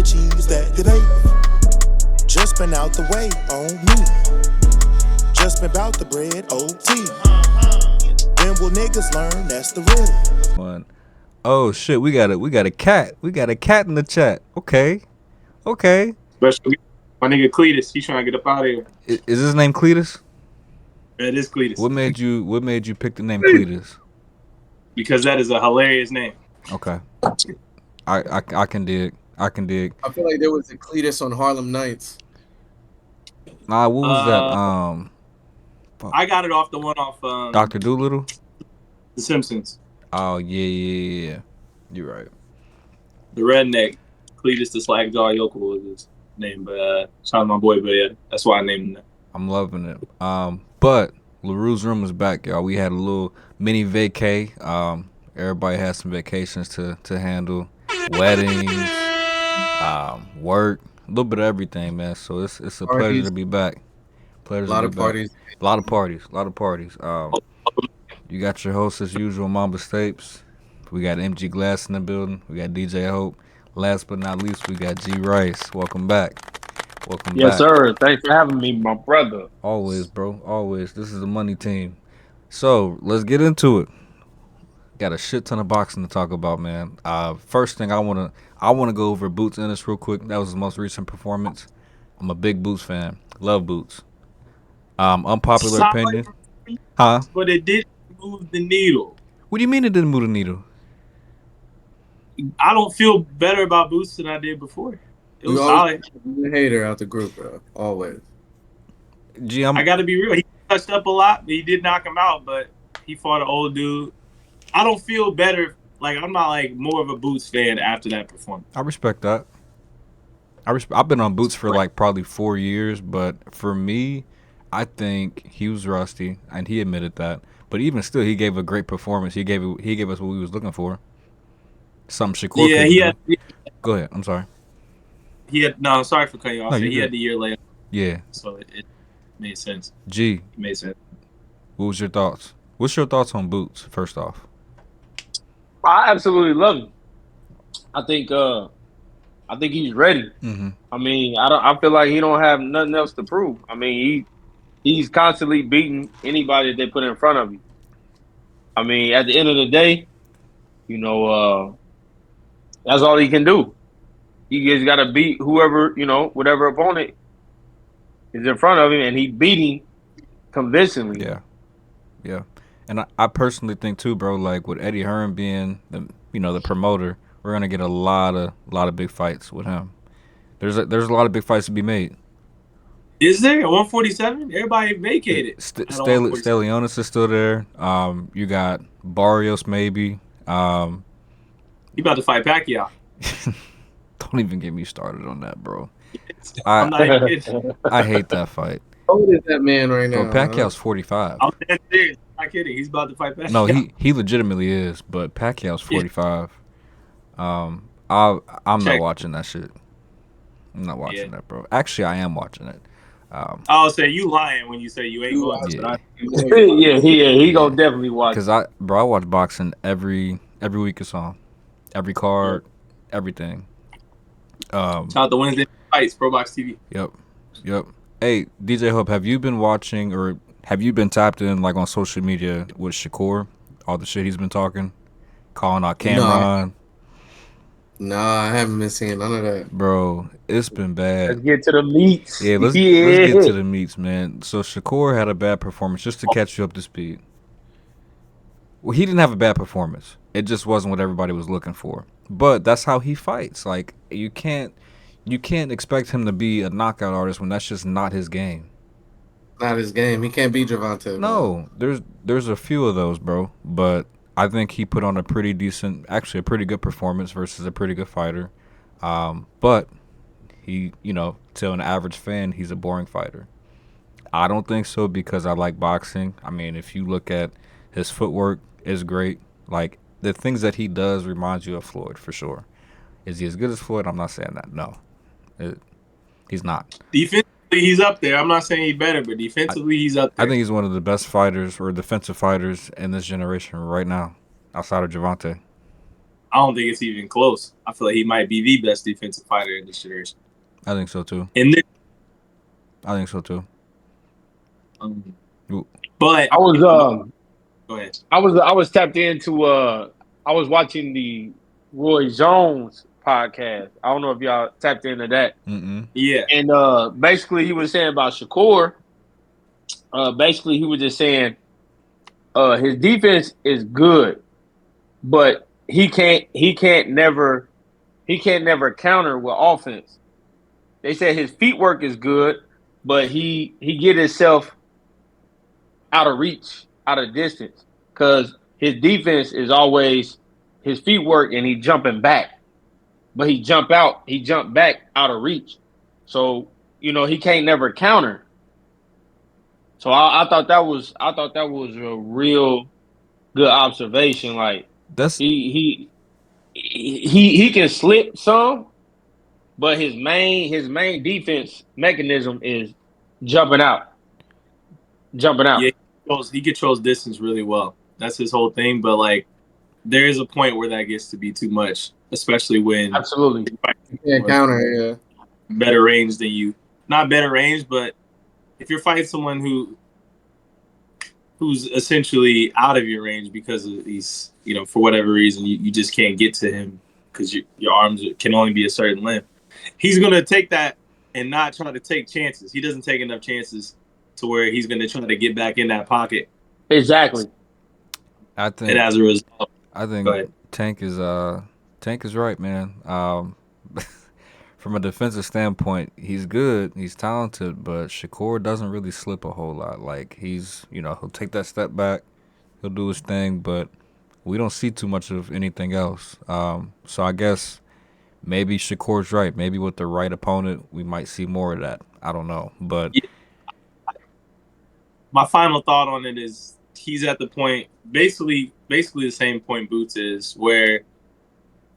cheese that debate. Just been out the way on me. Just been about the bread, OT. When will niggas learn? That's the riddle. One. Oh shit, we got a cat. We got a cat in the chat. Okay. Especially my nigga Cletus, he's trying to get up out of here. Is his name Cletus? It is Cletus. What made you pick the name Cletus? Because that is a hilarious name. Okay. I can dig. I feel like there was a Cletus on Harlem Nights. Nah, what was that? I got it off the one off Dr. Doolittle? The Simpsons. Oh yeah. You're right. The redneck, Cletus the Slack Jaw Yokel was his name, but shout out my boy, but yeah, that's why I named him that. I'm loving it. But LaRue's room is back, y'all. We had a little mini vacay. Everybody has some vacations to handle. Weddings, work, a little bit of everything, man. So it's a pleasure to be back. A lot of parties. A lot of parties. You got your host as usual, Mamba Stapes. We got MG Glass in the building. We got DJ Hope. Last but not least, we got G Rice. Welcome back. Yes, sir. Thanks for having me, my brother. Always, bro. Always. This is the money team. So let's get into it. Got a shit ton of boxing to talk about, man. First thing I wanna go over Boots Ennis real quick. That was his most recent performance. I'm a big Boots fan. Love Boots. Unpopular opinion. Huh? But it didn't move the needle. What do you mean it didn't move the needle? I don't feel better about Boots than I did before. It was solid. The hater out the group, bro. Always. Gee, I got to be real. He touched up a lot, but he did knock him out. But he fought an old dude. I don't feel better. Like, I'm not like more of a Boots fan after that performance. I respect that. I've been on Boots for like probably 4 years, but for me, I think he was rusty, and he admitted that. But even still, he gave a great performance. He gave us what we was looking for. Something Shakur. Yeah, Go ahead. I'm sorry. I'm sorry for cutting you off. No, he had the year later. Yeah. So it made sense. G. It made sense. What was your thoughts? What's your thoughts on Boots, first off? I absolutely love him. I think he's ready. Mm-hmm. I mean, I feel like he don't have nothing else to prove. I mean, he's constantly beating anybody that they put in front of him. I mean, at the end of the day, you know, that's all he can do. He just got to beat whoever, you know, whatever opponent is in front of him, and he beat him convincingly. Yeah. And I personally think too, bro, like with Eddie Hearn being the promoter, we're gonna get a lot of big fights with him. There's a lot of big fights to be made. Is there 147? Everybody vacated. Stalionis is still there. You got Barrios maybe. You about to fight Pacquiao? Don't even get me started on that, bro. I'm not even kidding. I hate that fight. How old is that man right now? Bro, Pacquiao's 45. I'm dead serious. I'm not kidding. He's about to fight Pacquiao. No, he legitimately is, but Pacquiao's 45. I'm not watching that shit. I'm not watching that, bro. Actually, I am watching it. I'll say you lying when you say you ain't going to. He gonna definitely watch. Because I watch boxing every week it's on, every card, everything. Shout out the Wednesday fights, Pro Box TV. Yep. Hey, DJ Hope, have you been watching or have you been tapped in like on social media with Shakur? All the shit he's been talking, calling out Cameron. Nah, I haven't been seeing none of that. Bro, it's been bad. Let's get to the meats. Yeah, let's get to the meats, man. So Shakur had a bad performance, just to catch you up to speed. Well, he didn't have a bad performance. It just wasn't what everybody was looking for. But that's how he fights. Like you can't expect him to be a knockout artist when that's just not his game. Not his game. He can't beat Gervonta. No, there's a few of those, bro. But I think he put on a pretty good performance versus a pretty good fighter. But he, to an average fan, he's a boring fighter. I don't think so because I like boxing. I mean, if you look at his footwork, is great. Like the things that he does reminds you of Floyd for sure. Is he as good as Floyd? I'm not saying that. No, he's not. Defensively, he's up there. I'm not saying he's better, but defensively, he's up there. I think he's one of the best fighters or defensive fighters in this generation right now, outside of Gervonta. I don't think it's even close. I feel like he might be the best defensive fighter in this generation. I think so too. And then, I think so too. but I was go ahead. I was tapped into I was watching the Roy Jones podcast. I don't know if y'all tapped into that. Yeah. And basically he was saying about Shakur. Basically he was just saying his defense is good, but he can't never counter with offense. They said his feet work is good, but he get himself out of reach, out of distance, because his defense is always his feet work and he jumping back, but he jump back out of reach. So he can't never counter. So I thought that was a real good observation. Like That's he can slip some, but his main defense mechanism is jumping out. Yeah, he controls distance really well. That's his whole thing. But like, there is a point where that gets to be too much, especially when Absolutely. You can't counter, yeah. better range than you. Not better range, but if you're fighting someone who's essentially out of your range because of these, for whatever reason, you just can't get to him because your arms can only be a certain length. He's gonna take that and not try to take chances. He doesn't take enough chances to where he's gonna try to get back in that pocket. Exactly. I think. And as a result, I think Tank is right, man. From a defensive standpoint, he's good, he's talented, but Shakur doesn't really slip a whole lot. Like he'll take that step back, he'll do his thing, but we don't see too much of anything else. So I guess maybe Shakur's right. Maybe with the right opponent, we might see more of that. I don't know, but my final thought on it is he's at the point, basically the same point Boots is, where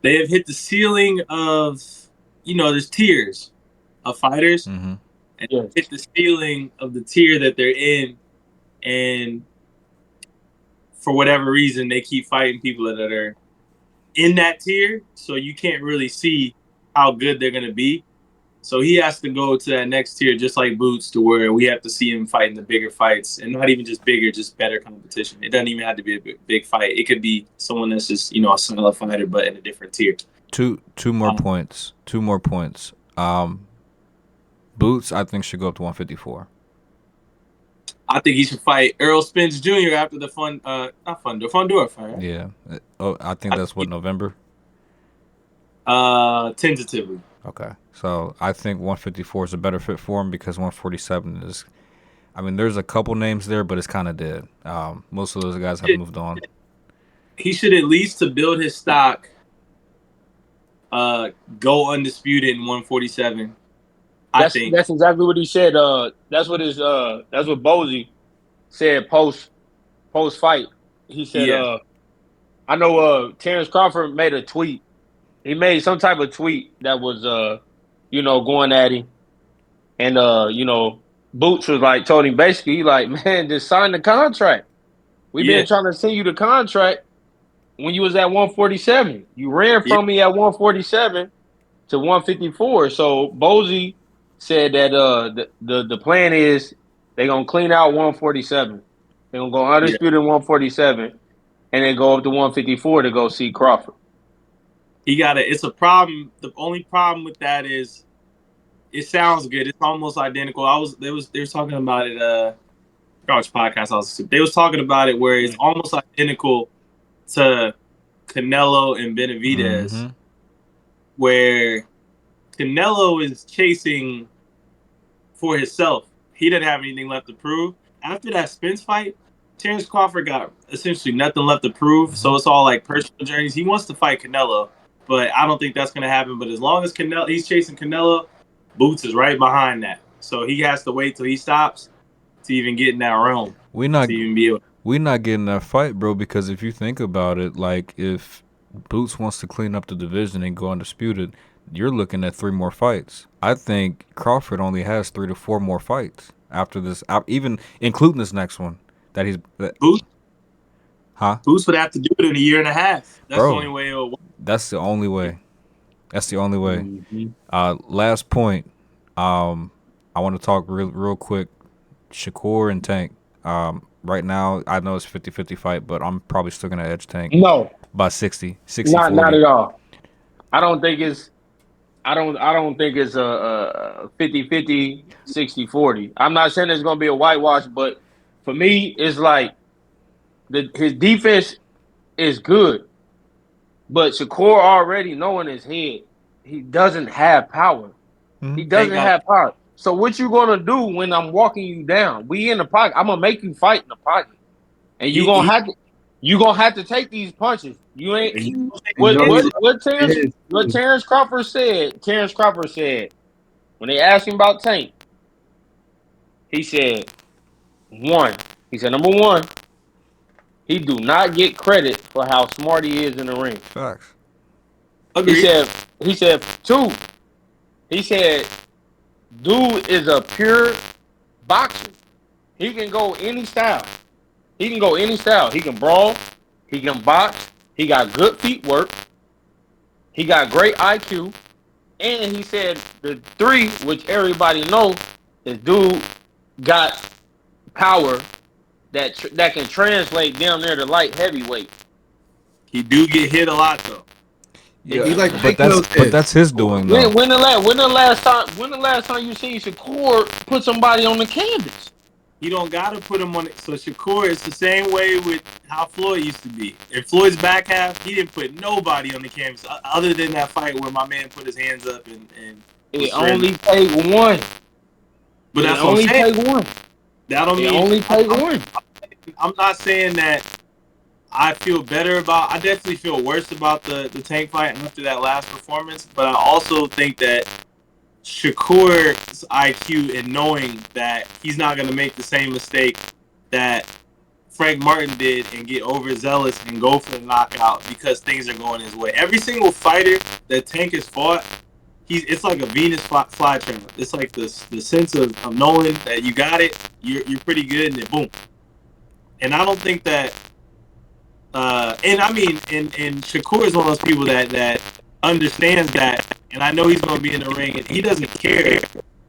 they have hit the ceiling of, there's tiers of fighters, and hit the ceiling of the tier that they're in, and for whatever reason, they keep fighting people that are in that tier, so you can't really see how good they're going to be. So he has to go to that next tier, just like Boots, to where we have to see him fighting the bigger fights, and not even just bigger, just better competition. It doesn't even have to be a big fight. It could be someone that's just, a solid fighter, but in a different tier. Two more points. Boots, I think, should go up to 154. I think he should fight Earl Spence Jr. after the Fundora fight. Right? Yeah. Oh, I think that's November? Tentatively. Okay. So I think 154 is a better fit for him because 147 is, there's a couple names there, but it's kind of dead. Most of those guys have moved on. He should, at least to build his stock, go undisputed in 147. That's exactly what he said. That's what Bozy said post fight. He said, I know Terrence Crawford made a tweet. He made some type of tweet that was going at him. And Boots was told him basically, man, just sign the contract. We've been trying to send you the contract when you was at 147. You ran from me at 147 to 154. So Bozy said that the plan is they're gonna clean out 147. They're gonna go undisputed 147 and then go up to 154 to go see Crawford. It's a problem. The only problem with that is it sounds good. It's almost identical. They was talking about it which podcast they was talking about it where it's almost identical to Canelo and Benavidez, where Canelo is chasing for himself. He didn't have anything left to prove. After that Spence fight, Terrence Crawford got essentially nothing left to prove. So it's all personal journeys. He wants to fight Canelo, but I don't think that's going to happen. But as long as he's chasing Canelo, Boots is right behind that. So he has to wait till he stops to even get in that realm. We're not getting that fight, bro, because if you think about it, if Boots wants to clean up the division and go undisputed, you're looking at 3 more fights. I think Crawford only has 3 to 4 more fights after this, even including this next one. Boots? Huh? Boots would have to do it in a year and a half. That's Bro. the only way it'll work. That's the only way. That's the only way. Mm-hmm. Last point. I want to talk real quick. Shakur and Tank. Right now, I know it's 50-50 fight, but I'm probably still going to edge Tank No, by 60, not 40. at all. I don't think it's. I don't think it's a 50-50, 60-40. I'm not saying it's gonna be a whitewash, but for me, it's like his defense is good, but Shakur already knowing his head, he doesn't have power. He doesn't have power. So what you gonna do when I'm walking you down? We in the pocket. I'm gonna make you fight in the pocket, and you gonna have to take these punches. You ain't what Terrence Crawford said. Terrence Crawford said when they asked him about Tank, he said one. He said number one, he do not get credit for how smart he is in the ring. Facts. Agreed. He said two. He said dude is a pure boxer. He can go any style. He can go any style. He can brawl. He can box. He got good feet work. He got great IQ. And he said the three, which everybody knows, is dude got power that can translate down there to light heavyweight. He do get hit a lot though. Yeah, He like but that's his doing though. When the last time you seen Shakur put somebody on the canvas? You don't gotta put him on it. So Shakur, it's the same way with how Floyd used to be. In Floyd's back half, he didn't put nobody on the canvas other than that fight where my man put his hands up and it only take one. But that's what I'm saying. Take one. That don't mean only take one. I'm not saying that I feel better about. I definitely feel worse about the Tank fight after that last performance. But I also think that Shakur's IQ and knowing that he's not going to make the same mistake that Frank Martin did and get overzealous and go for the knockout because things are going his way. Every single fighter that Tank has fought, it's like a Venus flytrap. It's like the sense of knowing that you got it, you're pretty good, and then boom. And I don't think that. And I mean, and Shakur is one of those people that understands that, and I know he's going to be in the ring, and he doesn't care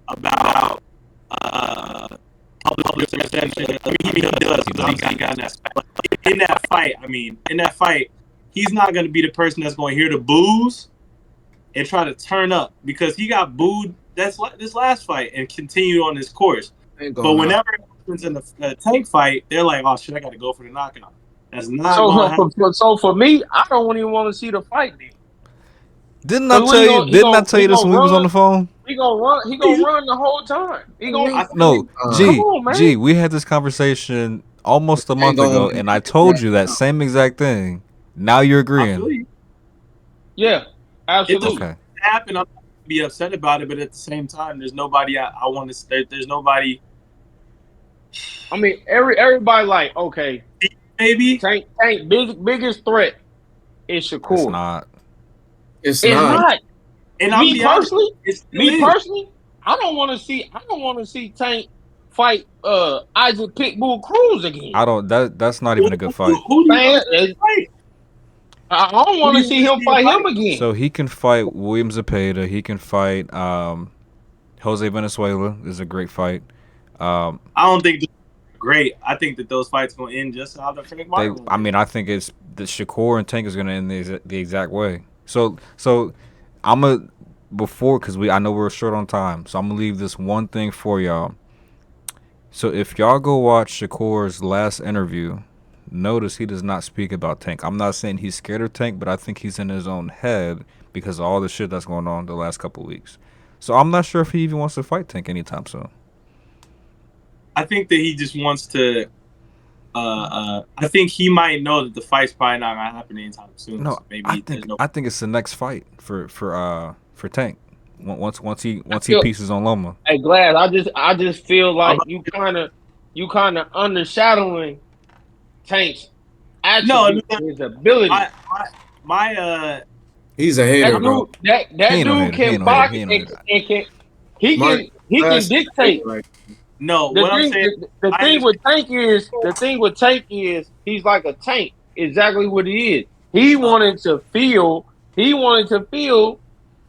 about public perception. I mean, he does. He got in that fight. I mean, in that fight, he's not going to be the person that's going to hear the boos and try to turn up because he got booed this last fight and continued on his course. But whenever it happens in the Tank fight, they're like, "Oh shit, I got to go for the knockout." That's not so for me, I don't even want to see the fight then. Didn't I tell you this when we was on the phone? He gonna run the whole time. G, we had this conversation almost a month ago, and I told you that same exact thing. Now you're agreeing. Yeah, absolutely. Okay. Happen. I'm not gonna be upset about it, but at the same time, there's nobody I want to. There's nobody. I mean, everybody like okay. Maybe Tank biggest threat is Shakur. It's not. And me personally, I don't want to see Tank fight Isaac Pitbull Cruz again. That's not even a good fight. I don't want to see him fight him again. So he can fight William Zepeda. He can fight Jose Venezuela. Is a great fight. I don't think great. I think that those fights going to end just how the Frank Martin. I think it's the Shakur and Tank is going to end the exact way. So I'm because I know we're short on time. So I'm gonna leave this one thing for y'all. So if y'all go watch Shakur's last interview, notice he does not speak about Tank. I'm not saying he's scared of Tank, but I think he's in his own head because of all the shit that's going on the last couple of weeks. So I'm not sure if he even wants to fight Tank anytime soon. I think that he just wants to. I think he might know that the fight's probably not gonna happen anytime soon. No, so maybe I think it's the next fight for Tank. Once he pieces on Loma. Hey, Glad, I just feel like you kind of undershadowing Tank's his ability. He's a hater, bro. That dude can box and he can dictate. No, what I'm saying. The thing with Tank is he's like a tank. exactly what he is. He wanted to feel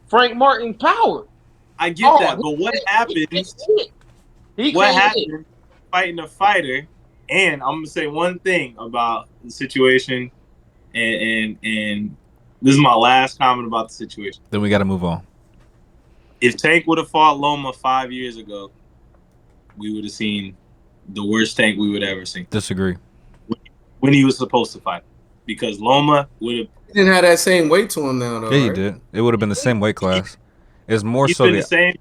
Frank Martin's power. I get Oh, that, but what happens? He What can't hit. happens fighting a fighter? And I'm gonna say one thing about the situation, and this is my last comment about the situation. Then we got to move on. If Tank would have fought Loma 5 years ago, we would have seen the worst Tank we would ever see Disagree. when he was supposed to fight, because Loma would have. He didn't have that same weight to him now, though. Yeah, he right? did. It would have been the same weight class. It's more He's so been the same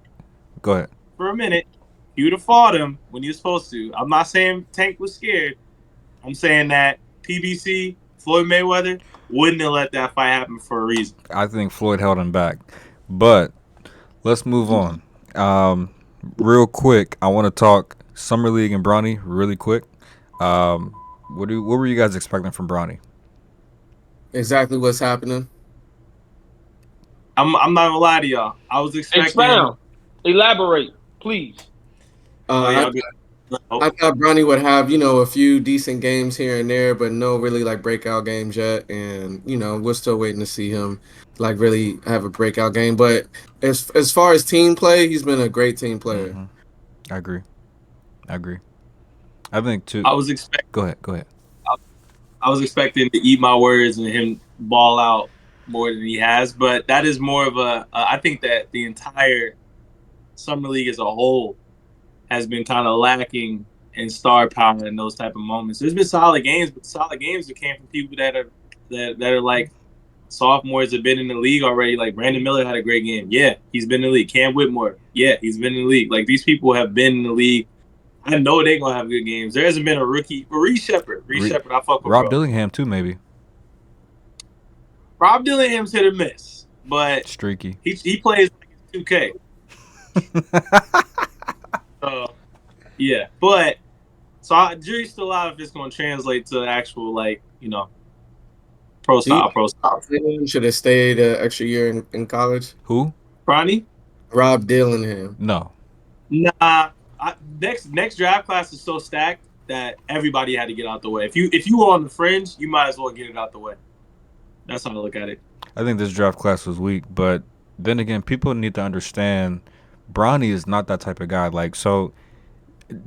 Go ahead. for a minute. He would have fought him when he was supposed to. I'm not saying Tank was scared. I'm saying that PBC, Floyd Mayweather, wouldn't have let that fight happen for a reason. I think Floyd held him back. But let's move on. Real quick, I want to talk Summer League and Bronny really quick. What were you guys expecting from Bronny? Exactly what's happening. I'm not gonna lie to y'all. I was expecting. Expound. Elaborate, please. I thought Bronny would have, a few decent games here and there, but no really like breakout games yet. And, we're still waiting to see him like really have a breakout game. But as far as team play, he's been a great team player. Mm-hmm. I agree. I think too. I was expecting. Go ahead. I was expecting to eat my words and him ball out more than he has, but that is more of a. I think that the entire Summer League as a whole has been kind of lacking in star power in those type of moments. There's been solid games, but solid games that came from people that are like sophomores have been in the league already. Like Brandon Miller had a great game. Yeah, he's been in the league. Cam Whitmore. Yeah, he's been in the league. Like these people have been in the league. I know they're gonna have good games. There hasn't been a rookie. Reed Shepard. I fuck with Rob Dillingham too, maybe. Rob Dillingham's hit or miss, but Streaky. he plays like 2K. Yeah, but so jury's still out if it's going to translate to actual pro style. Should have stayed an extra year in college. Who? Bronny? Rob Dillingham. No. Nah. Next draft class is so stacked that everybody had to get out the way. If you were on the fringe, you might as well get it out the way. That's how I look at it. I think this draft class was weak, but then again, people need to understand Bronny is not that type of guy. Like, so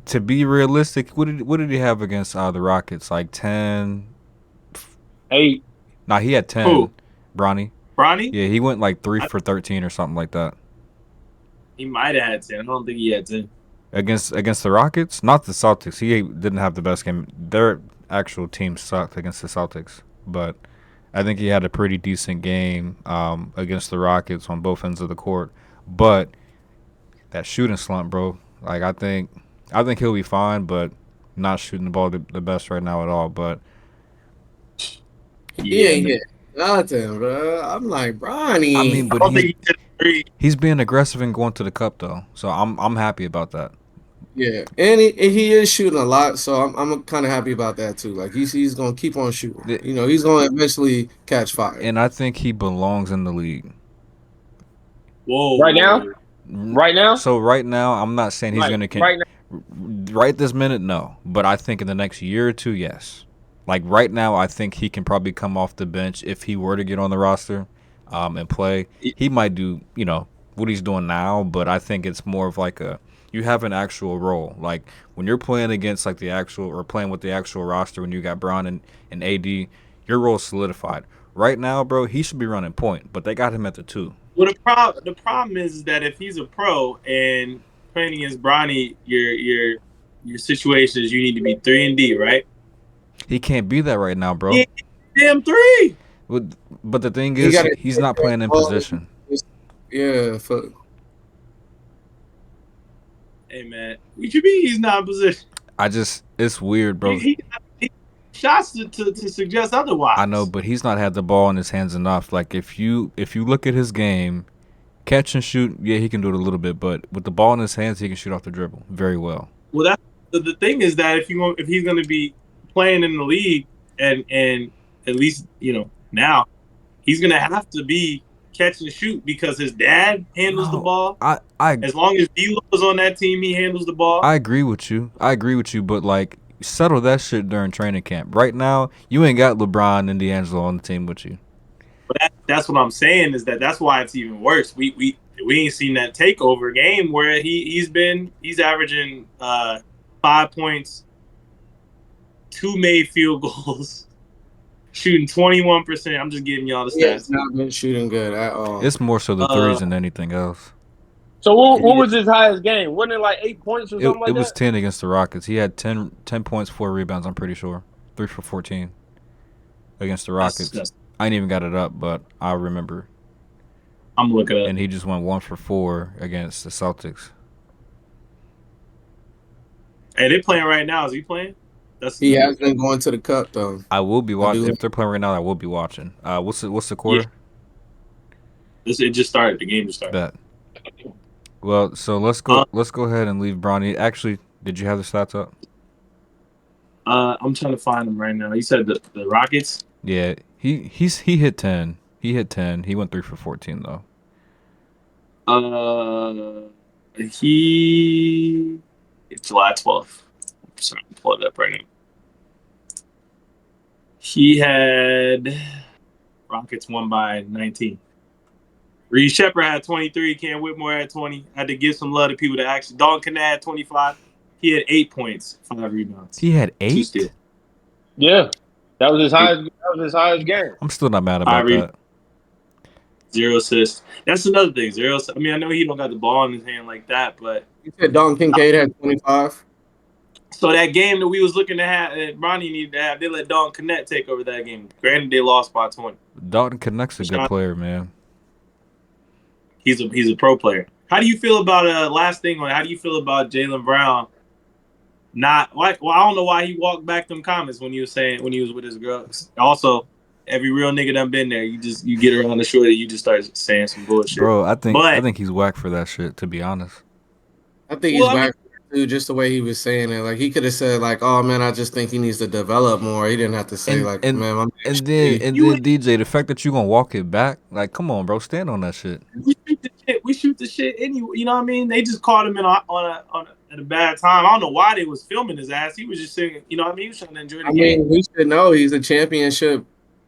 to be realistic, what did he have against the Rockets? Like 10, 8. Nah, he had 10. Who? Bronny? Yeah, he went like 3 for 13 or something like that. He might have had 10. I don't think he had 10. Against the Rockets? Not the Celtics. He didn't have the best game. Their actual team sucked against the Celtics. But I think he had a pretty decent game against the Rockets on both ends of the court. But that shooting slump, bro. Like I think he'll be fine, but not shooting the ball the best right now at all. But he ain't hit nothing, bro. I'm like Bronny. I mean, but I don't think he did 3. he's being aggressive and going to the cup though. So I'm happy about that. Yeah, and he is shooting a lot, so I'm kind of happy about that too. Like he's gonna keep on shooting. He's gonna eventually catch fire. And I think he belongs in the league. Whoa! Right now? So right now, I'm not saying he's gonna right now. Right this minute, no. But I think in the next year or two, yes. Like right now, I think he can probably come off the bench if he were to get on the roster and play. He might do what he's doing now, but I think it's more of like you have an actual role. Like when you're playing against like the actual or playing with the actual roster when you got Bron and AD, your role's solidified. Right now, bro, he should be running point, but they got him at the 2. Well, the problem is that if he's a pro and playing against Bronny, your situation is you need to be 3 and D, right? He can't be that right now, bro. Yeah, damn 3. But the thing is, he's not playing in position. Yeah. Hey man, what you mean he's not in position? It's weird, bro. He shots to suggest otherwise. I know, but he's not had the ball in his hands enough. Like if you look at his game, catch and shoot, yeah, he can do it a little bit, but with the ball in his hands, he can shoot off the dribble very well. Well, that's the thing is that if he's going to be playing in the league and at least now he's going to have to be catch and shoot because his dad handles the ball. As long as D-Lo is on that team, he handles the ball. I agree with you, but like settle that shit during training camp. Right now, you ain't got LeBron and D'Angelo on the team with you. But that's what I'm saying is that's why it's even worse. We ain't seen that takeover game where he's averaging 5 points, 2 made field goals, shooting 21%. I'm just giving y'all the stats. He has not been shooting good at all. It's more so the threes than anything else. So what was his highest game? Wasn't it like 8 points or something like that? It was 10 against the Rockets. He had 10 points, 4 rebounds, I'm pretty sure. 3 for 14 against the Rockets. I ain't even got it up, but I remember. I'm looking at it. And he just went 1 for 4 against the Celtics. Hey, they're playing right now. Is he playing? He has been going to the cup though. I will be watching. If they're playing right now, I will be watching. What's the quarter? Yeah. It just started. The game just started. Bet. Well, so let's go ahead and leave Bronny. Actually, did you have the stats up? I'm trying to find them right now. You said the Rockets? Yeah, he hit 10. He hit 10. He went 3 for 14 though. It's July 12th. I'm just gonna pull it up right now. He had Rockets won by 19. Reed Shepard had 23. Cam Whitmore had 20. Had to give some love to people that actually. Dalton Knapp had 25. He had 8 points, 5 rebounds. He had 8? 2 steals. Yeah, that was his highest game. I'm still not mad about that. 0 assists. That's another thing. 0. I mean, I know he don't got the ball in his hand like that, but you said Dalton Kincaid had 25. So that game that we was looking to have, that Bronny needed to have, they let Dalton Knapp take over that game. Granted, they lost by 20. Dalton Knapp's a good player, man. He's a pro player. How do you feel about last thing on? How do you feel about Jaylen Brown? I don't know why he walked back them comments when he was with his girl. Also, every real nigga done been there. You get around the shorty, you just start saying some bullshit. Bro, I think he's whack for that shit. To be honest, I think he's whack too. Just the way he was saying it, like he could have said like, "Oh man, I just think he needs to develop more." He didn't have to say man. Then DJ, the fact that you gonna walk it back, like, come on, bro, stand on that shit. We shoot the shit anyway. You know what I mean? They just caught him at a bad time. I don't know why they was filming his ass. He was just singing. You know what I mean? He was trying to enjoy the game. I mean, we should know he's a championship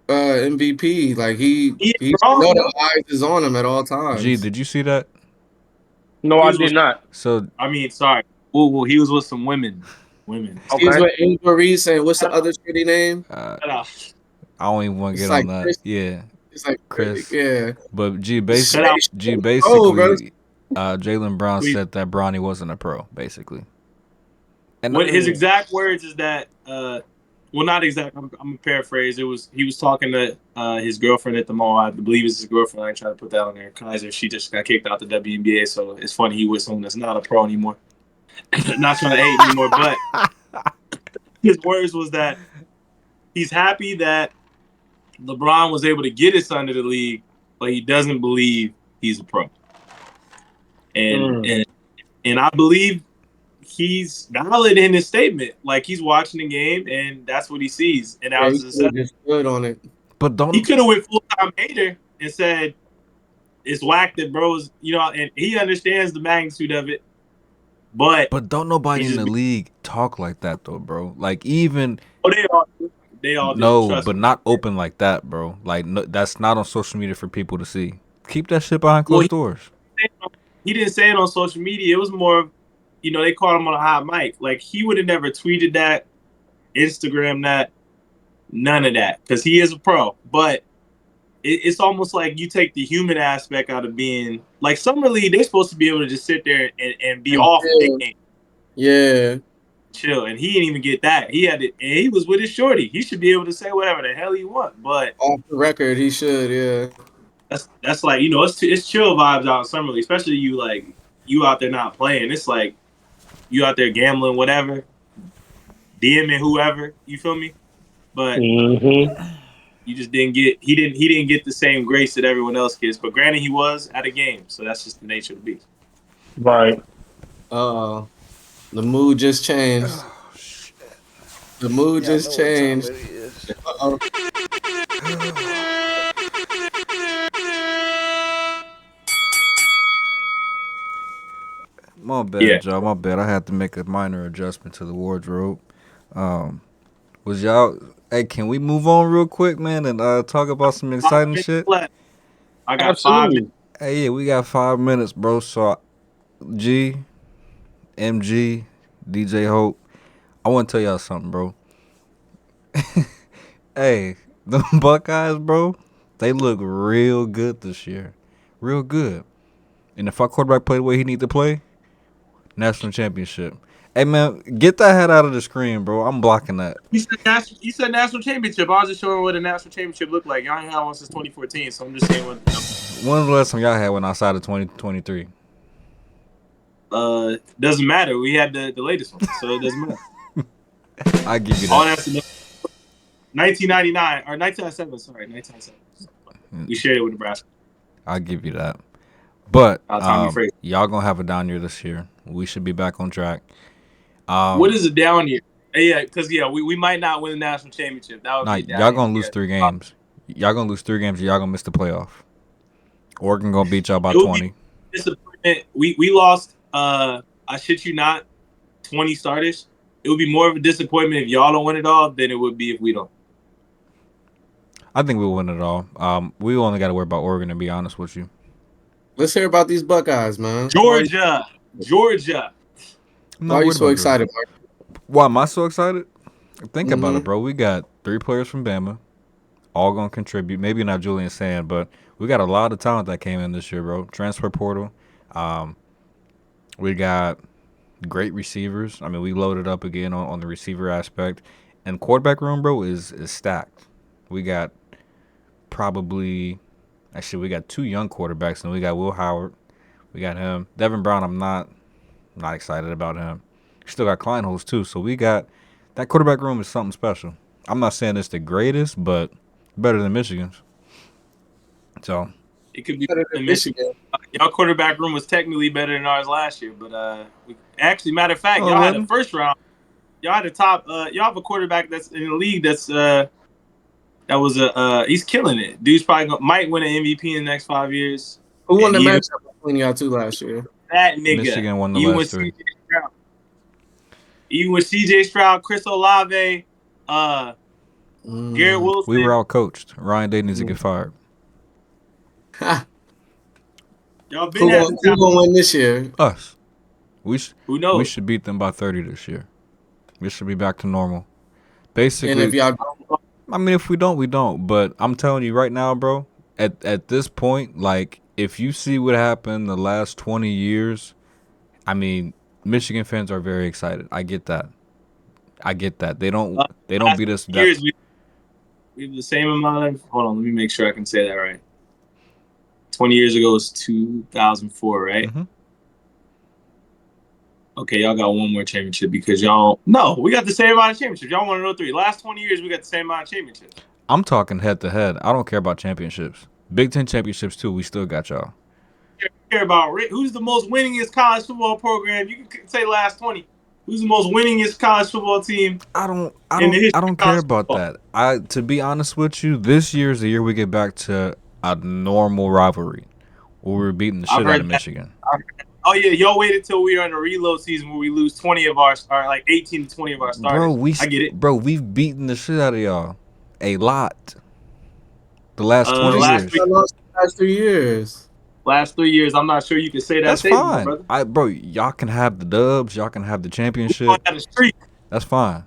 MVP. Like he know the eyes is on him at all times. G, did you see that? No, I did not. So I mean, sorry. Well, he was with some women. Okay. He's with Angel Reese and what's the other shitty name? I don't even want to get on that. Chris. Yeah. It's like Chris. Yeah. But basically, Jaylen Brown said that Bronny wasn't a pro, basically. And his exact words is that, well, not exact. I'm gonna paraphrase. He was talking to his girlfriend at the mall. I believe it's his girlfriend. I ain't trying to put that on there. Kaiser, she just got kicked out the WNBA, so it's funny he with someone that's not a pro anymore. Not trying to hate anymore, but his words was that he's happy that LeBron was able to get his son to the league, but he doesn't believe he's a pro. And I believe he's valid in his statement. Like, he's watching the game, and that's what he sees. And that was just good on it. But he could have went full-time hater and said it's whack that bros, and he understands the magnitude of it. But don't nobody in the league talk like that though, bro. Like even they all do. No, but not open like that, bro. Like no, that's not on social media for people to see. Keep that shit behind closed doors. He didn't say it on social media. It was more of, they caught him on a hot mic. Like, he would have never tweeted that, Instagram that, none of that, because he is a pro. But it's almost like you take the human aspect out of being like Summer League. They're supposed to be able to just sit there and be off the game. Yeah, chill. And he didn't even get that. He had it, and he was with his shorty. He should be able to say whatever the hell he want. But off the record, he should. Yeah, that's like it's chill vibes out in Summer League, especially you out there not playing. It's like you out there gambling, whatever, DMing whoever. You feel me? But. You just didn't get he didn't get the same grace that everyone else gets. But granted, he was at a game, so that's just the nature of the beast. Right. The mood just changed. Oh, shit. The mood just changed. My bad, y'all. My bad. I had to make a minor adjustment to the wardrobe. Was y'all? Hey, can we move on real quick, man, and talk about some exciting shit? I got Absolutely. 5 minutes. Hey, yeah, we got 5 minutes, bro. So, G, MG, DJ Hope, I want to tell y'all something, bro. Hey, the Buckeyes, bro, they look real good this year. Real good. And if our quarterback play the way he need to play, national championship. Hey, man, get that head out of the screen, bro. I'm blocking that. You said national championship. I was just showing what a national championship looked like. Y'all ain't had one since 2014, so I'm just saying what. When was the last time y'all had one outside of 2023? Doesn't matter. We had the latest one, so it doesn't matter. I give you All that. that's 1999 or 1997. Sorry, 1997. We shared it with Nebraska. I'll give you that. But Tommy Frazier. y'all gonna have a down year this year. We should be back on track. What is a down year? Yeah, because we might not win the national championship. That would be a down y'all year. gonna lose 3 games. Y'all gonna lose 3 games. Y'all gonna miss the playoff. Oregon gonna beat y'all by 20. Disappointment. We lost. I shit you not, 20 starters. It would be more of a disappointment if y'all don't win it all than it would be if we don't. I think we'll win it all. We only got to worry about Oregon, to be honest with you. Let's hear about these Buckeyes, man. Georgia. Why are you so excited, Mark? Why am I so excited? Think about it, bro. We got 3 players from Bama, all gonna contribute. Maybe not Julian Sand, but we got a lot of talent that came in this year, bro. Transfer portal. We got great receivers. I mean, we loaded up again on the receiver aspect, and quarterback room, bro, is stacked. We got we got 2 young quarterbacks, and we got Will Howard. We got him. Devin Brown, I'm not excited about him. Still got Kleinholz too, so we got that quarterback room is something special. I'm not saying it's the greatest, but better than Michigan's. So it could be better than Michigan. Y'all quarterback room was technically better than ours last year, but actually, matter of fact, y'all had the first round. Y'all had the top. Y'all have a quarterback that's in the league that's he's killing it. Dude's probably might win an MVP in the next 5 years. Who won the matchup between y'all two last year? That nigga. Michigan won the last 3. Even with CJ Stroud, Chris Olave, Garrett Wilson. We were out coached. Ryan Day needs to get fired. Y'all been who gonna win this year? Us. Who knows? We should beat them by 30 this year. We should be back to normal. Basically, and if y'all, I mean, if we don't, we don't. But I'm telling you right now, bro. At this point, like, if you see what happened the last 20 years, I mean, Michigan fans are very excited. I get that. They don't beat us. We have the same amount of. Hold on, let me make sure I can say that right. 20 years ago was 2004, right? Mm-hmm. Okay, y'all got one more championship because y'all. No, we got the same amount of championships. Y'all won 3. Last 20 years, we got the same amount of championships. I'm talking head to head. I don't care about championships. Big Ten championships too. We still got y'all. Care about who's the most winningest college football program? You can say last 20. Who's the most winningest college football team? I don't care about that. To be honest with you, this year's the year we get back to a normal rivalry where we're beating the shit out of Michigan. Oh yeah, y'all waited till we are in a reload season where we lose 20 of our, or like 18 to 20 of our starters. I get it, bro. We've beaten the shit out of y'all a lot. The last 20 years. Last 3 years. Last 3 years, I'm not sure you can say that. That's fine. Bro, y'all can have the dubs. Y'all can have the championship. Have a streak. That's fine.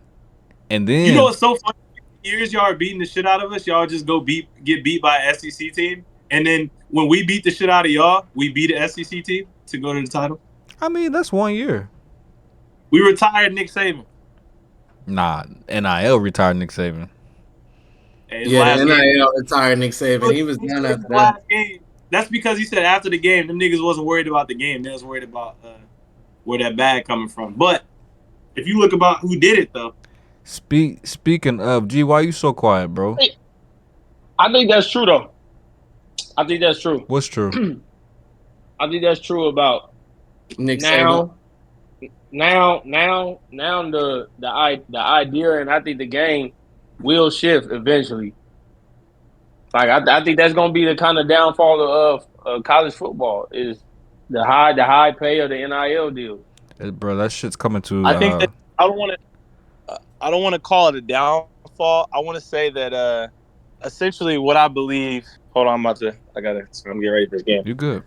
And then you know what's so funny? Years y'all are beating the shit out of us. Y'all just get beat by an SEC team, and then when we beat the shit out of y'all, we beat an SEC team to go to the title. I mean, that's 1 year. We retired Nick Saban. Nah, NIL retired Nick Saban. Yeah, NIL retired Nick Saban. He was done after that. Last game. That's because he said after the game, them niggas wasn't worried about the game. They was worried about where that bag coming from. But if you look about who did it, though. Speaking of, G, why you so quiet, bro? I think that's true, though. I think that's true. What's true? I think that's true about Nick Saban. Now the idea, and I think the game will shift eventually. Like I think that's gonna be the kind of downfall of college football is the high pay of the NIL deal. Bro, that shit's coming to. I think that I don't want to. I don't want to call it a downfall. I want to say that essentially what I believe. Hold on, I'm gonna get ready for this game. You good?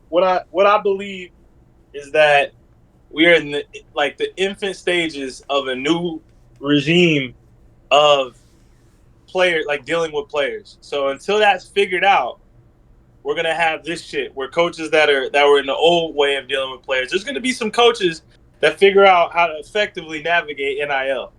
What I believe is that we are in the infant stages of a new regime of player, like dealing with players. So until that's figured out, we're gonna have this shit where coaches that were in the old way of dealing with players. There's gonna be some coaches that figure out how to effectively navigate NIL,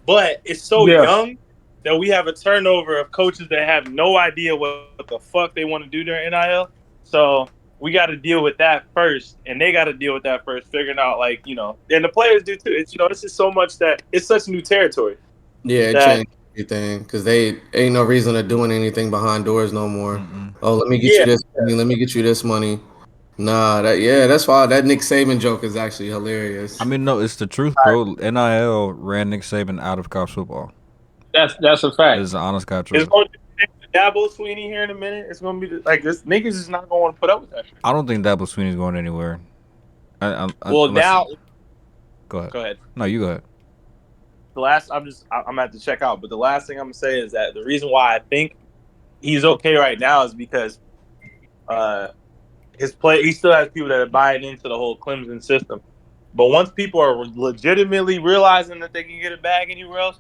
but it's so young that we have a turnover of coaches that have no idea what the fuck they want to do during NIL. So we got to deal with that first, and they got to deal with that first, figuring out and the players do too. It's this is so much that it's such new territory. Yeah, it changed everything because they ain't no reason of doing anything behind doors no more. Mm-mm. Oh, let me get you this money. Let me get you this money. Nah, that's why that Nick Saban joke is actually hilarious. I mean, no, it's the truth, bro. NIL ran Nick Saban out of college football. That's a fact. It's an honest God truth. It's going to be Dabo Sweeney here in a minute. It's going to be this niggas is not going to want to put up with that shit. I don't think Dabo Sweeney's going anywhere. Now, go ahead. Go ahead. No, you go ahead. I'm at to check out, but the last thing I'm gonna say is that the reason why I think he's okay right now is because he still has people that are buying into the whole Clemson system. But once people are legitimately realizing that they can get a bag anywhere else,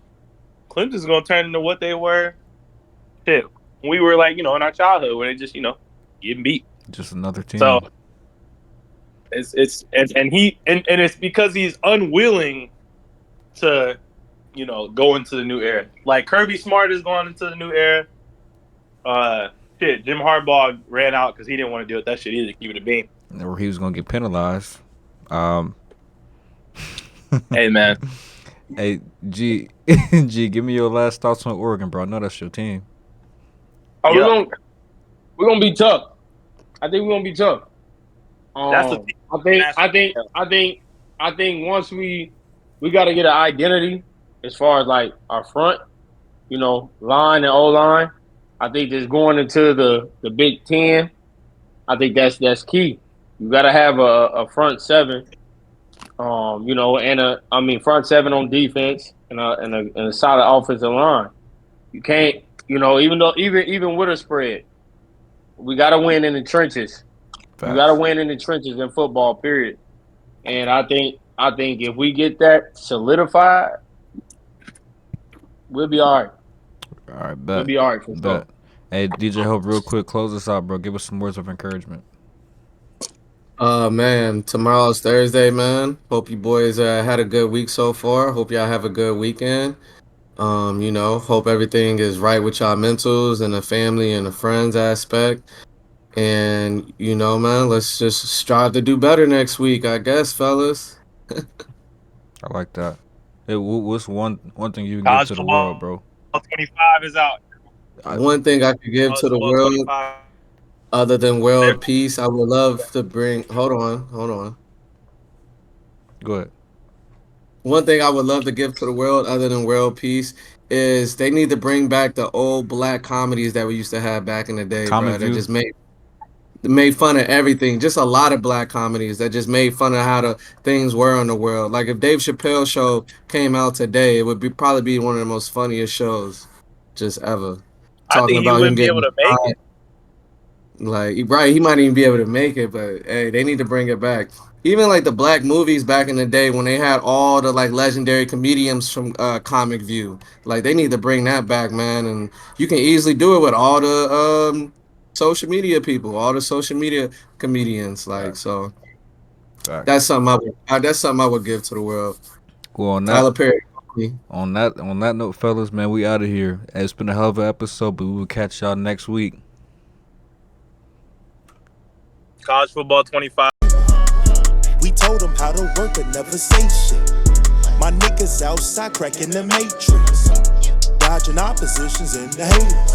Clemson's gonna turn into what they were. Shit, we were in our childhood where they just getting beat. Just another team. So it's because he's unwilling to go into the new era. Like Kirby Smart is going into the new era. Jim Harbaugh ran out because he didn't want to deal with that shit either. Keep it a beam. Or he was gonna get penalized. Hey man. Hey G, give me your last thoughts on Oregon, bro. I know that's your team. Oh, we're gonna be tough. I think we're gonna be tough. I think once we got to get an identity as far as like our front, line and O-line. I think just going into the Big Ten, I think that's key. You got to have a front seven, and front seven on defense and a solid offensive line. You can't, even with a spread, we got to win in the trenches. Facts. You got to win in the trenches in football, period. And I think if we get that solidified, we'll be all right. All right, bet. We'll be all right for sure. Hey, DJ Hope, real quick, close us out, bro. Give us some words of encouragement. Man, tomorrow's Thursday, man. Hope you boys had a good week so far. Hope y'all have a good weekend. Hope everything is right with y'all mentals and the family and the friends aspect. And, man, let's just strive to do better next week, I guess, fellas. I like that. Hey, what's one thing you can give to the world, bro? 25 is out. One thing I could give to the world, 25. other than world peace, I would love to bring. Hold on. Go ahead. One thing I would love to give to the world, other than world peace, is they need to bring back the old black comedies that we used to have back in the day, Comic bro. View. That just made fun of everything. Just a lot of black comedies that just made fun of how the things were in the world. Like if Dave Chappelle's show came out today, it would probably be one of the most funniest shows just ever. I think he wouldn't be able to make it. Like, right, he might even be able to make it, but hey, they need to bring it back. Even like the black movies back in the day when they had all the like legendary comedians from Comic View, like they need to bring that back, man. And you can easily do it with all the social media people, all the social media comedians. Like, so that's something I would give to the world. Well, on Tyler Perry. On that note, fellas, man, we out of here. It's been a hell of an episode, but we will catch y'all next week. College football 25. We told them how to work but never say shit. My niggas outside cracking the matrix, dodging oppositions and the haters.